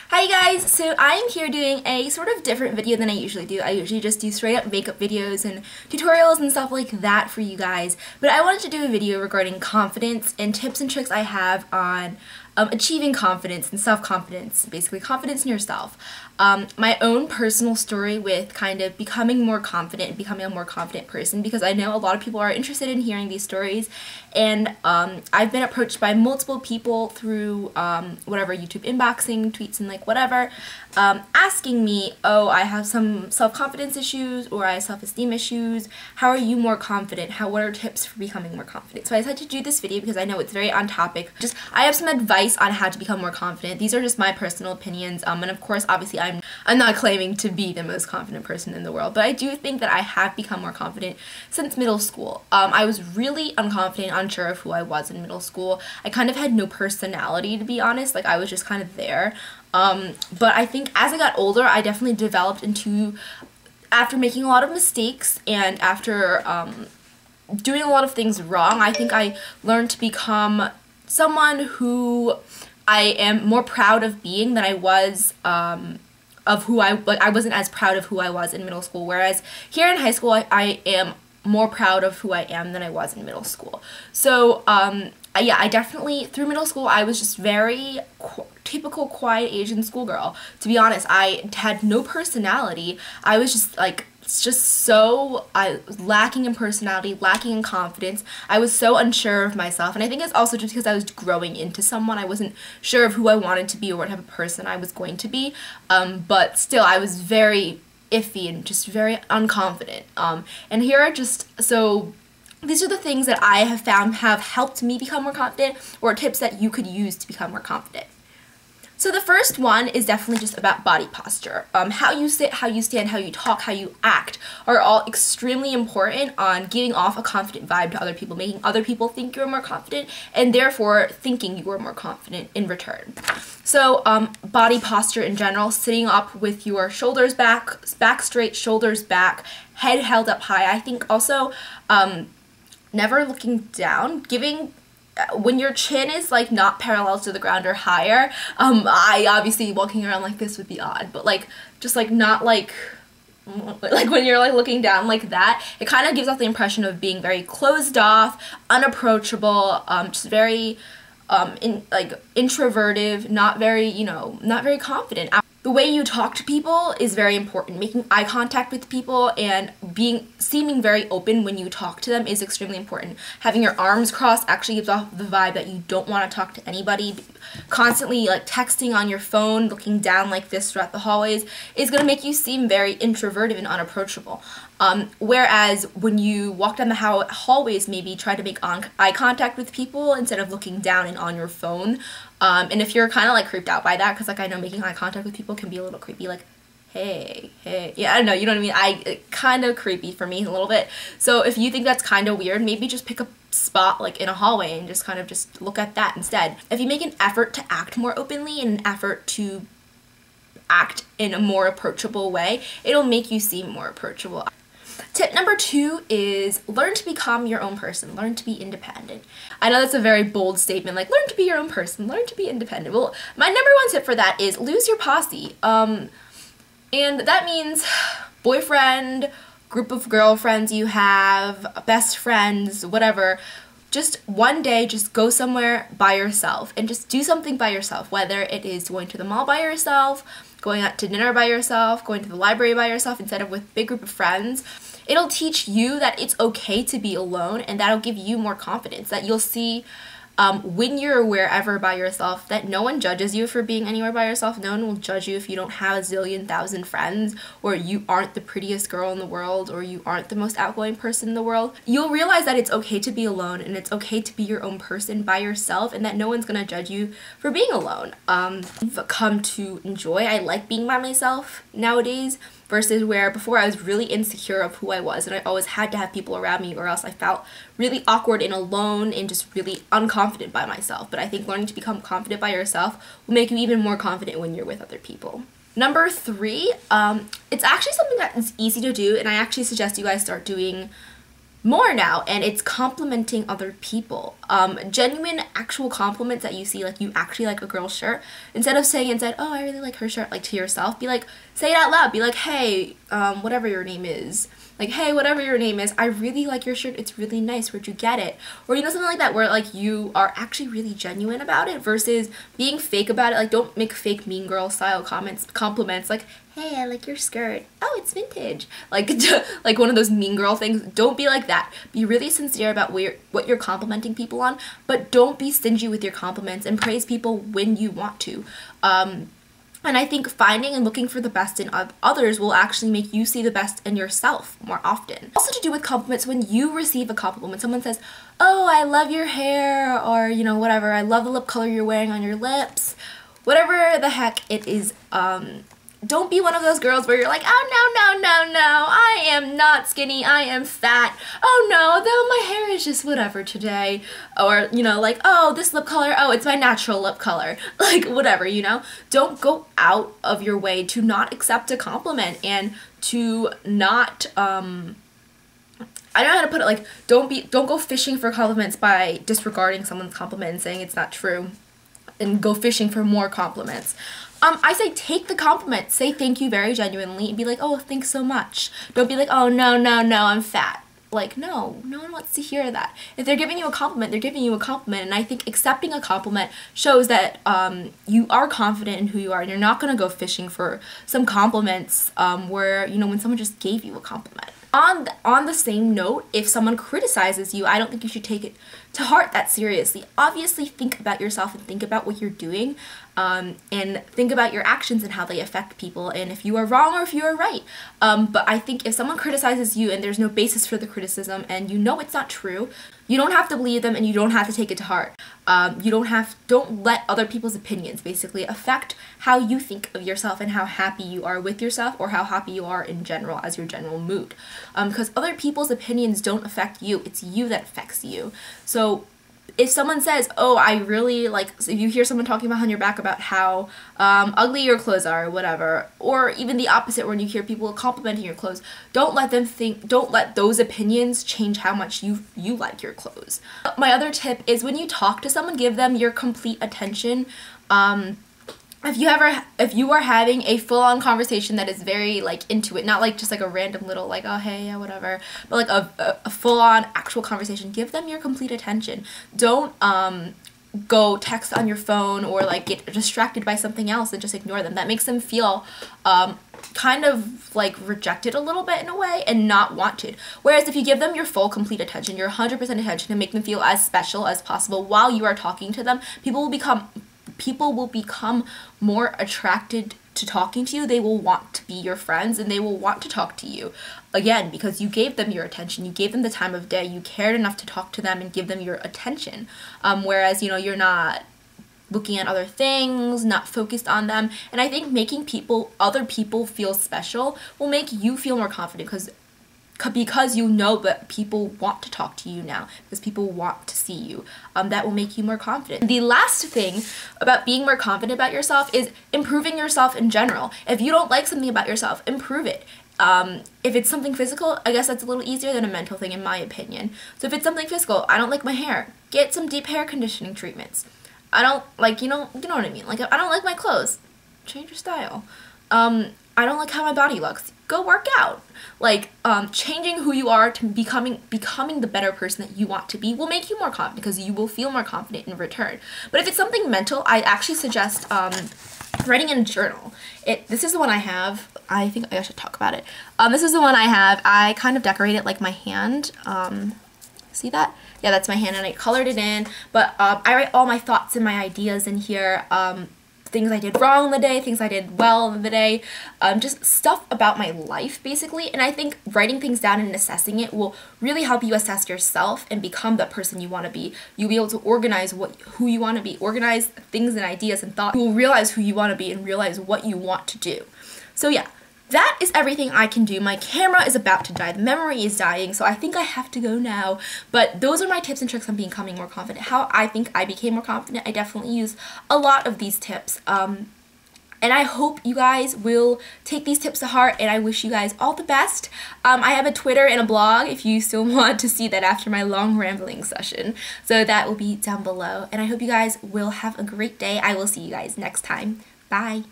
Hi guys, so I'm here doing a sort of different video than I usually do. I usually just do straight up makeup videos and tutorials and stuff like that for you guys, but I wanted to do a video regarding confidence and tips and tricks I have on achieving confidence and self-confidence, basically confidence in yourself. My own personal story with kind of becoming more confident and becoming a more confident person, because I know a lot of people are interested in hearing these stories, and I've been approached by multiple people through whatever, YouTube inboxing, tweets, and like whatever, asking me, oh, I have some self-confidence issues or I have self-esteem issues. How are you more confident? What are tips for becoming more confident? So I decided to do this video because I know it's very on topic. I have some advice on how to become more confident. These are just my personal opinions, and of course, obviously, I'm not claiming to be the most confident person in the world, but I do think that I have become more confident since middle school. I was really unconfident, unsure of who I was in middle school. I kind of had no personality, to be honest. Like, I was just kind of there. But I think as I got older, I definitely developed into, after making a lot of mistakes and after doing a lot of things wrong, I think I learned to become someone who I am more proud of being than I was of who I wasn't as proud of who I was in middle school, whereas here in high school I am more proud of who I am than I was in middle school. So yeah, I definitely, through middle school, I was just very typical quiet Asian schoolgirl. To be honest, I had no personality. I was just like, so lacking in personality, lacking in confidence. I was so unsure of myself, and I think it's also just because I was growing into someone. I wasn't sure of who I wanted to be or what type of person I was going to be, but still I was very iffy and just very unconfident. And here are these are the things that I have found have helped me become more confident, or tips that you could use to become more confident. So the first one is definitely just about body posture. How you sit, how you stand, how you talk, how you act are all extremely important on giving off a confident vibe to other people, making other people think you're more confident, and therefore thinking you are more confident in return. So body posture in general, sitting up with your shoulders back straight, shoulders back, head held up high. I think also never looking down, when your chin is like not parallel to the ground or higher. I obviously walking around like this would be odd, but like just like not like when you're like looking down like that, it kind of gives off the impression of being very closed off, unapproachable, just very introverted, not very confident. The way you talk to people is very important. Making eye contact with people and seeming very open when you talk to them is extremely important. Having your arms crossed actually gives off the vibe that you don't want to talk to anybody. Constantly like texting on your phone, looking down like this throughout the hallways is going to make you seem very introverted and unapproachable. Whereas when you walk down the hallways, maybe try to make eye contact with people instead of looking down and on your phone. And if you're kind of like creeped out by that, because like I know making eye contact with people can be a little creepy, like, hey, yeah, I don't know, you know what I mean? Kind of creepy for me a little bit. So if you think that's kind of weird, maybe just pick a spot like in a hallway and just kind of just look at that instead. If you make an effort to act more openly and an effort to act in a more approachable way, it'll make you seem more approachable. Tip number 2 is learn to become your own person, learn to be independent. I know that's a very bold statement, like learn to be your own person, learn to be independent. Well, my number 1 tip for that is lose your posse. And that means boyfriend, group of girlfriends you have, best friends, whatever. Just one day, just go somewhere by yourself and just do something by yourself, whether it is going to the mall by yourself, going out to dinner by yourself, going to the library by yourself instead of with a big group of friends. It'll teach you that it's okay to be alone, and that'll give you more confidence, that you'll see when you're wherever by yourself that no one judges you for being anywhere by yourself. No one will judge you if you don't have a zillion thousand friends, or you aren't the prettiest girl in the world, or you aren't the most outgoing person in the world. You'll realize that it's okay to be alone, and it's okay to be your own person by yourself, and that no one's gonna judge you for being alone. I've come to enjoy. I like being by myself nowadays, versus where before I was really insecure of who I was, and I always had to have people around me or else I felt really awkward and alone and just really unconfident by myself. But I think learning to become confident by yourself will make you even more confident when you're with other people. Number 3, it's actually something that is easy to do, and I actually suggest you guys start doing more now, and it's complimenting other people. Genuine actual compliments that you see, like you actually like a girl's shirt, instead of saying instead, oh, I really like her shirt, like to yourself, be like, say it out loud, be like, hey, whatever your name is, like, hey, whatever your name is, I really like your shirt, it's really nice, where'd you get it? Or, you know, something like that, where like you are actually really genuine about it versus being fake about it. Like, don't make fake mean girl style compliments like, hey, I like your skirt, oh, it's vintage, like like one of those mean girl things. Don't be like that. Be really sincere about what you're complimenting people on, but don't be stingy with your compliments, and praise people when you want to. And I think finding and looking for the best in others will actually make you see the best in yourself more often. Also to do with compliments, when you receive a compliment, when someone says, oh, I love your hair, or, you know, whatever, I love the lip color you're wearing on your lips, whatever the heck it is, don't be one of those girls where you're like, oh, no, I am not skinny, I am fat, oh no, though my hair is just whatever today, or, you know, like, oh, this lip color, oh, it's my natural lip color, like, whatever, you know? Don't go out of your way to not accept a compliment, and to not, I don't know how to put it, like, don't go fishing for compliments by disregarding someone's compliment and saying it's not true, and go fishing for more compliments. I say take the compliment, say thank you very genuinely, and be like, oh, thanks so much. Don't be like, oh, no, I'm fat. Like, no one wants to hear that. If they're giving you a compliment, they're giving you a compliment, and I think accepting a compliment shows that you are confident in who you are, and you're not going to go fishing for some compliments where, you know, when someone just gave you a compliment. On the same note, if someone criticizes you, I don't think you should take it to heart that seriously. Obviously, think about yourself and think about what you're doing, and think about your actions and how they affect people, and if you are wrong or if you are right. But I think if someone criticizes you and there's no basis for the criticism and you know it's not true, you don't have to believe them and you don't have to take it to heart. Don't let other people's opinions basically affect how you think of yourself and how happy you are with yourself, or how happy you are in general as your general mood. Because other people's opinions don't affect you, it's you that affects you. So if someone says, oh, I really like, so if you hear someone talking behind your back about how ugly your clothes are or whatever, or even the opposite when you hear people complimenting your clothes, don't let those opinions change how much you like your clothes. My other tip is when you talk to someone, give them your complete attention. If you are having a full-on conversation that is very, like, into it, not, like, just, like, a random little, like, oh, hey, yeah, whatever, but, like, a full-on actual conversation, give them your complete attention. Don't, go text on your phone or, like, get distracted by something else and just ignore them. That makes them feel, kind of, like, rejected a little bit in a way and not wanted. Whereas if you give them your full, complete attention, your 100% attention, and make them feel as special as possible while you are talking to them, people will become more attracted to talking to you. They will want to be your friends and they will want to talk to you. Again, because you gave them your attention, you gave them the time of day, you cared enough to talk to them and give them your attention. Whereas, you know, you're not looking at other things, not focused on them. And I think making other people feel special will make you feel more confident, because you know that people want to talk to you now, because people want to see you. That will make you more confident. The last thing about being more confident about yourself is improving yourself in general. If you don't like something about yourself, improve it. If it's something physical, I guess that's a little easier than a mental thing in my opinion. So if it's something physical, I don't like my hair, get some deep hair conditioning treatments. I don't like, you know what I mean? Like, I don't like my clothes, change your style. I don't like how my body looks, go work out. Like, changing who you are to becoming the better person that you want to be will make you more confident, because you will feel more confident in return. But if it's something mental, I actually suggest writing in a journal. This is the one I have. I think I should talk about it. This is the one I have. I kind of decorated like my hand. See that? Yeah, that's my hand, and I colored it in. But I write all my thoughts and my ideas in here. Things I did wrong in the day, things I did well in the day, just stuff about my life basically. And I think writing things down and assessing it will really help you assess yourself and become the person you want to be. You'll be able to organize who you want to be, organize things and ideas and thoughts. You will realize who you want to be and realize what you want to do. So yeah, that is everything I can do. My camera is about to die. The memory is dying, so I think I have to go now. But those are my tips and tricks on becoming more confident. How I think I became more confident. I definitely use a lot of these tips. And I hope you guys will take these tips to heart, and I wish you guys all the best. I have a Twitter and a blog if you still want to see that after my long rambling session. So that will be down below. And I hope you guys will have a great day. I will see you guys next time. Bye.